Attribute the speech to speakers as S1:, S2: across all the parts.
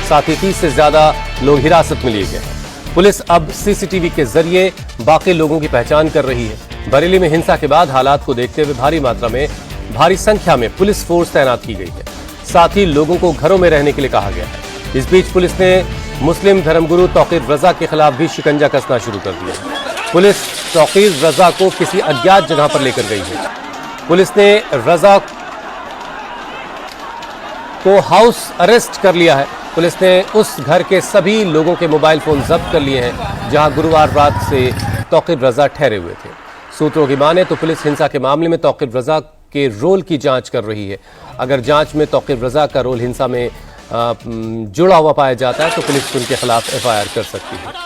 S1: साथ ही 30 से ज्यादा लोग हिरासत में लिए गए हैं। पुलिस अब सीसीटीवी के जरिए बाकी लोगों की पहचान कर रही है। बरेली में हिंसा के बाद हालात को देखते हुए भारी संख्या में पुलिस फोर्स तैनात की गई है। साथ ही लोगों को घरों में रहने के लिए कहा गया है। इस बीच पुलिस ने मुस्लिम धर्मगुरु तौकीर रजा के खिलाफ भी शिकंजा कसना शुरू कर दिया है। पुलिस तौकीर रजा को किसी अज्ञात जगह पर लेकर गई है। पुलिस ने रजा को हाउस अरेस्ट कर लिया है। पुलिस ने उस घर के सभी लोगों के मोबाइल फोन जब्त कर लिए हैं जहां गुरुवार रात से तौकीर रजा ठहरे हुए थे। सूत्रों की माने तो पुलिस हिंसा के मामले में तौकीर रजा के रोल की जांच कर रही है। अगर जांच में तौकीर रजा का रोल हिंसा में जुड़ा हुआ पाया जाता है तो पुलिस उनके खिलाफ एफआईआर कर सकती है।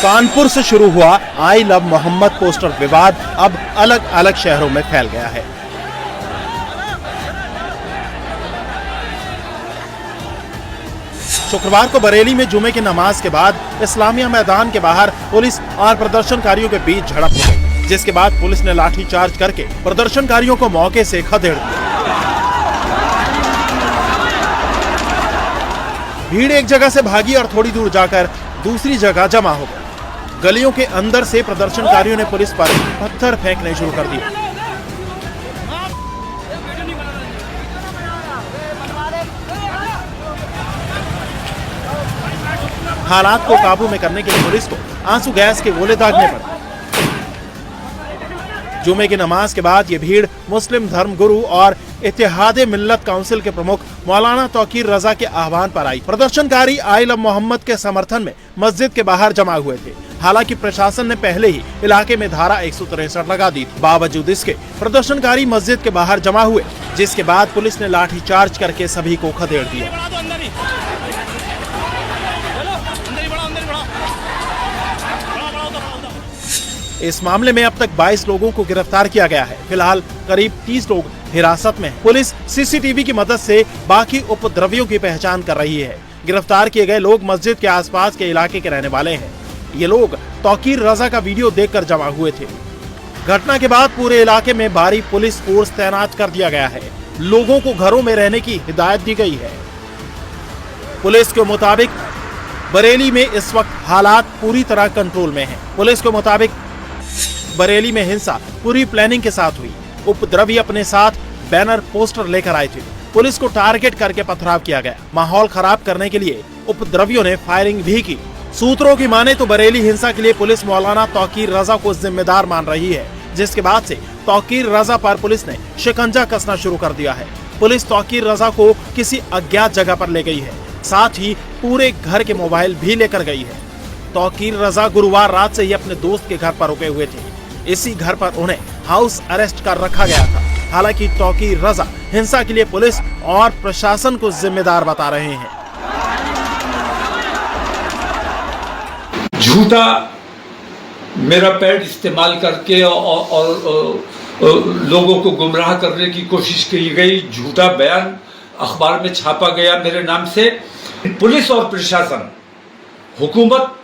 S2: कानपुर से शुरू हुआ आई लव मोहम्मद पोस्टर विवाद अब अलग अलग शहरों में फैल गया है। शुक्रवार को बरेली में जुमे की नमाज के बाद इस्लामिया मैदान के बाहर पुलिस और प्रदर्शनकारियों के बीच झड़प हो गई, जिसके बाद पुलिस ने लाठीचार्ज करके प्रदर्शनकारियों को मौके से खदेड़ दिया। भीड़ एक जगह से भागी और थोड़ी दूर जाकर दूसरी जगह जमा हो गई। गलियों के अंदर से प्रदर्शनकारियों ने पुलिस पर पत्थर फेंकने शुरू कर दिए। हालात को काबू में करने के लिए पुलिस को आंसू गैस के गोले दागने पड़े। जुमे की नमाज के बाद ये भीड़ मुस्लिम धर्मगुरु और इत्तेहादे मिल्लत काउंसिल के प्रमुख मौलाना तौकीर रजा के आह्वान पर आई। प्रदर्शनकारी आई लव मोहम्मद के समर्थन में मस्जिद के बाहर जमा हुए थे। हालांकि प्रशासन ने पहले ही इलाके में धारा 163 लगा दी थी। बावजूद इसके प्रदर्शनकारी मस्जिद के बाहर जमा हुए, जिसके बाद पुलिस ने लाठीचार्ज करके सभी को खदेड़ दिया। इस मामले में अब तक 22 लोगों को गिरफ्तार किया गया है। फिलहाल करीब 30 लोग हिरासत में हैं। पुलिस सीसीटीवी की मदद से बाकी उपद्रवियों की पहचान कर रही है। गिरफ्तार किए गए लोग मस्जिद के आसपास के इलाके के रहने वाले हैं। ये लोग तौकीर रजा का वीडियो देखकर जमा हुए थे। घटना के बाद पूरे इलाके में भारी पुलिस फोर्स तैनात कर दिया गया है। लोगों को घरों में रहने की हिदायत दी गई है। पुलिस के मुताबिक बरेली में इस वक्त हालात पूरी तरह कंट्रोल में हैं। पुलिस के मुताबिक बरेली में हिंसा पूरी प्लानिंग के साथ हुई। उपद्रवी अपने साथ बैनर पोस्टर लेकर आए थे। पुलिस को टारगेट करके पथराव किया गया। माहौल खराब करने के लिए उपद्रवियों ने फायरिंग भी की। सूत्रों की माने तो बरेली हिंसा के लिए पुलिस मौलाना तौकीर रजा को जिम्मेदार मान रही है, जिसके बाद से तौकीर रजा पर पुलिस ने शिकंजा कसना शुरू कर दिया है। पुलिस तौकीर रजा को किसी अज्ञात जगह पर ले गई है, साथ ही पूरे घर के मोबाइल भी लेकर गई है। तौकीर रजा गुरुवार रात से ही अपने दोस्त के घर पर रुके हुए थे। इसी घर पर उन्हें हाउस अरेस्ट कर रखा गया था। हालांकि तौकीर रजा हिंसा के लिए पुलिस और प्रशासन को जिम्मेदार बता रहे हैं।
S3: झूठा मेरा पैड इस्तेमाल करके और लोगों को गुमराह करने की कोशिश की गई। झूठा बयान अखबार में छापा गया मेरे नाम से। पुलिस और प्रशासन, हुकूमत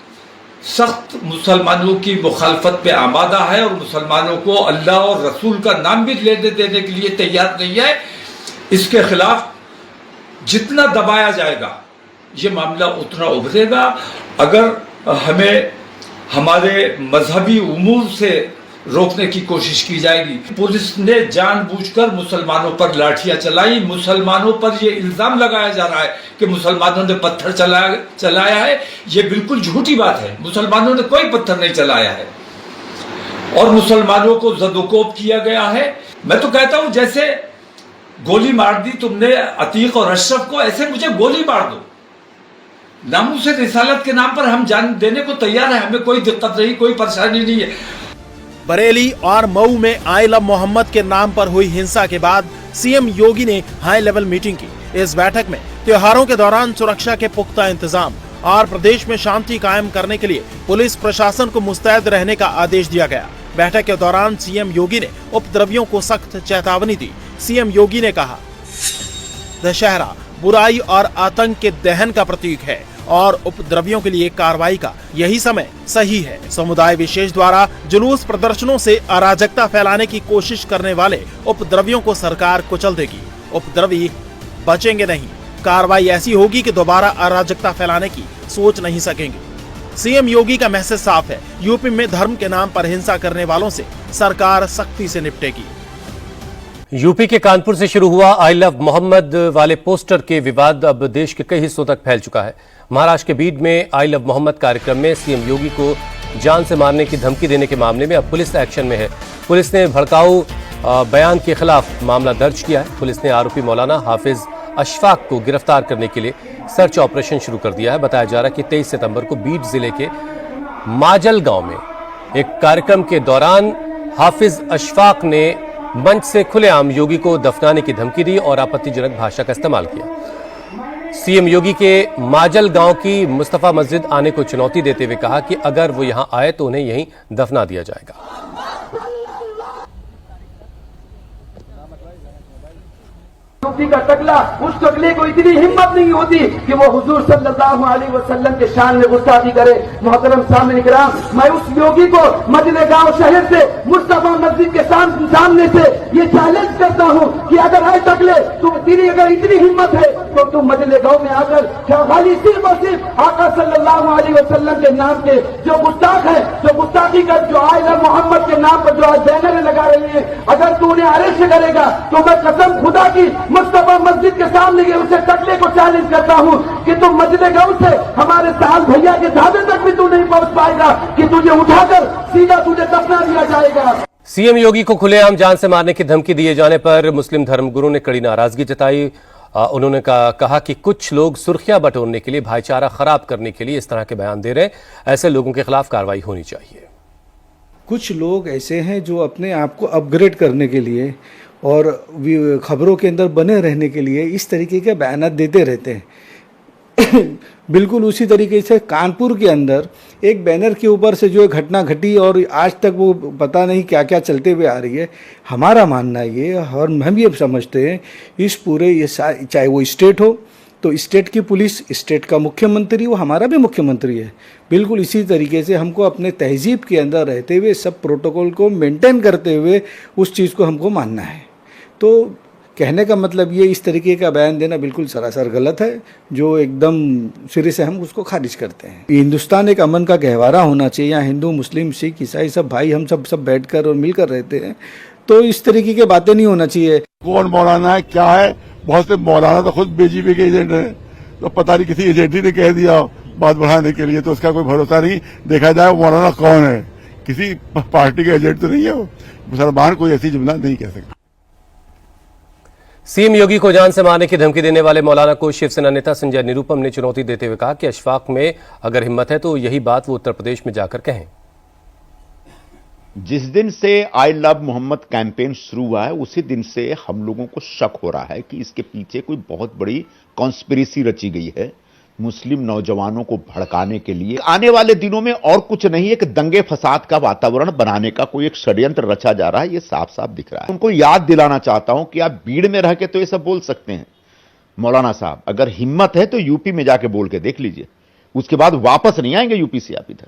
S3: सख्त मुसलमानों की मुखालफत पे आमादा है और मुसलमानों को अल्लाह और रसूल का नाम भी लेने देने के लिए तैयार नहीं है। इसके खिलाफ जितना दबाया जाएगा ये मामला उतना उभरेगा। अगर हमें हमारे मजहबी उमूर से रोकने की कोशिश की जाएगी। पुलिस ने जानबूझकर मुसलमानों पर लाठियां चलाई। मुसलमानों पर यह इल्जाम लगाया जा रहा है कि मुसलमानों ने पत्थर चलाया है। यह बिल्कुल झूठी बात है। मुसलमानों ने कोई पत्थर नहीं चलाया है और मुसलमानों को जदोकोब किया गया है। मैं तो कहता हूं जैसे गोली मार दी तुमने अतीक और अशरफ को, ऐसे मुझे गोली मार दो। नामूस रिसालत के नाम पर हम जान देने को तैयार है। हमें कोई दिक्कत नहीं, कोई परेशानी नहीं है।
S2: बरेली और मऊ में आई लव मोहम्मद के नाम पर हुई हिंसा के बाद सीएम योगी ने हाई लेवल मीटिंग की। इस बैठक में त्योहारों के दौरान सुरक्षा के पुख्ता इंतजाम और प्रदेश में शांति कायम करने के लिए पुलिस प्रशासन को मुस्तैद रहने का आदेश दिया गया। बैठक के दौरान सीएम योगी ने उपद्रवियों को सख्त चेतावनी दी। सीएम योगी ने कहा, दशहरा बुराई और आतंक के दहन का प्रतीक है और उपद्रवियों के लिए कार्रवाई का यही समय सही है। समुदाय विशेष द्वारा जुलूस प्रदर्शनों से अराजकता फैलाने की कोशिश करने वाले उपद्रवियों को सरकार कुचल देगी। उपद्रवी बचेंगे नहीं। कार्रवाई ऐसी होगी कि दोबारा अराजकता फैलाने की सोच नहीं सकेंगे। सीएम योगी का मैसेज साफ है, यूपी में धर्म के नाम पर हिंसा करने वालों से सरकार सख्ती से निपटेगी।
S1: यूपी के कानपुर से शुरू हुआ आई लव मोहम्मद वाले पोस्टर के विवाद अब देश के कई हिस्सों तक फैल चुका है। महाराष्ट्र के बीड में आई लव मोहम्मद कार्यक्रम में सीएम योगी को जान से मारने की धमकी देने के मामले में अब पुलिस एक्शन में है। पुलिस ने भड़काऊ बयान के खिलाफ मामला दर्ज किया है। पुलिस ने आरोपी मौलाना हाफिज अशफाक को गिरफ्तार करने के लिए सर्च ऑपरेशन शुरू कर दिया है। बताया जा रहा है कि 23 सितंबर को बीड जिले के माजल गांव में एक कार्यक्रम के दौरान हाफिज अशफाक ने मंच से खुलेआम योगी को दफनाने की धमकी दी और आपत्तिजनक भाषा का इस्तेमाल किया। सीएम योगी के माजल गांव की मुस्तफा मस्जिद आने को चुनौती देते हुए कहा कि अगर वो यहां आए तो उन्हें यहीं दफना दिया जाएगा।
S4: यूपी का टकला, उस टकले को इतनी हिम्मत नहीं होती कि वो हुजूर सल्लल्लाहु अलैहि वसल्लम के शान में गुस्ताखी करे। मोहतरम सामने किराम, मैं उस योगी को मदीना गांव शहर से मुस्तफा मस्जिद के सामने से ये चैलेंज करता हूँ कि अगर है टकले तो तेरी अगर इतनी हिम्मत है तो तुम मदीना गांव में आकर खाली सिर्फ और सिर्फ आका सल्लल्लाहु अलैहि वसल्लम के नाम के जो गुस्ताख है, जो गुस्ताखी कर जो आई लव मोहम्मद के नाम पर जो आज बैनर लगा रही है, अगर तू उन्हें अरेस्ट करेगा तो मैं कसम खुदा की मुस्तफा मस्जिद के सामने के उसे टकले को चैलेंज करता हूं कि तुम मस्जिद गांव से हमारे साल भैया के ढाबे तक भी तू नहीं पहुंच पाएगा कि तुझे उठाकर सीधा तुझे दफना दिया जाएगा।
S1: सीएम योगी को खुलेआम जान से मारने की धमकी दिए जाने पर मुस्लिम धर्मगुरु ने कड़ी नाराजगी जताई। उन्होंने कहा कि कुछ लोग सुर्खियां बटोरने के लिए, भाईचारा खराब करने के लिए इस तरह के बयान दे रहे हैं। ऐसे लोगों के खिलाफ कार्रवाई होनी चाहिए।
S5: कुछ लोग ऐसे हैं जो अपने आप को अपग्रेड करने के लिए और खबरों के अंदर बने रहने के लिए इस तरीके के बयान देते रहते हैं। बिल्कुल उसी तरीके से कानपुर के अंदर एक बैनर के ऊपर से जो घटना घटी और आज तक वो पता नहीं क्या क्या चलते हुए आ रही है। हमारा मानना ये, और हम ये समझते हैं, इस पूरे ये चाहे वो स्टेट हो तो स्टेट की पुलिस, स्टेट का मुख्यमंत्री, वो हमारा भी मुख्यमंत्री है। बिल्कुल इसी तरीके से हमको अपने तहजीब के अंदर रहते हुए सब प्रोटोकॉल को मेंटेन करते हुए उस चीज़ को हमको मानना है। तो कहने का मतलब ये, इस तरीके का बयान देना बिल्कुल सरासर गलत है, जो एकदम सिरे से हम उसको खारिज करते हैं। हिंदुस्तान एक अमन का गहवारा होना चाहिए। यहाँ हिंदू, मुस्लिम, सिख, ईसाई सब भाई, हम सब बैठकर और मिलकर रहते हैं। तो इस तरीके की बातें नहीं होना चाहिए।
S6: कौन मौलाना है, क्या है? बहुत से मौलाना तो खुद बीजेपी के एजेंट हैं, तो पता नहीं किसी एजेंटी ने कह दिया बात बढ़ाने के लिए, तो उसका कोई भरोसा नहीं। देखा जाए मौलाना कौन है, किसी पार्टी के एजेंट तो नहीं है वो। मुसलमान कोई ऐसी जुमला नहीं कह सकता।
S1: सीएम योगी को जान से मारने की धमकी देने वाले मौलाना को शिवसेना नेता संजय निरुपम ने चुनौती देते हुए कहा कि अशफाक में अगर हिम्मत है तो यही बात वो उत्तर प्रदेश में जाकर कहें।
S7: जिस दिन से आई लव मोहम्मद कैंपेन शुरू हुआ है उसी दिन से हम लोगों को शक हो रहा है कि इसके पीछे कोई बहुत बड़ी कॉन्स्पिरेसी रची गई है मुस्लिम नौजवानों को भड़काने के लिए। आने वाले दिनों में और कुछ नहीं, एक दंगे फसाद का वातावरण बनाने का कोई एक षड्यंत्र रचा जा रहा है, ये साफ साफ दिख रहा है। उनको याद दिलाना चाहता हूं कि आप भीड़ में रह के तो ये सब बोल सकते हैं। मौलाना साहब, अगर हिम्मत है तो यूपी में जाके बोल के देख लीजिए, उसके बाद वापस नहीं आएंगे यूपी से आप इधर।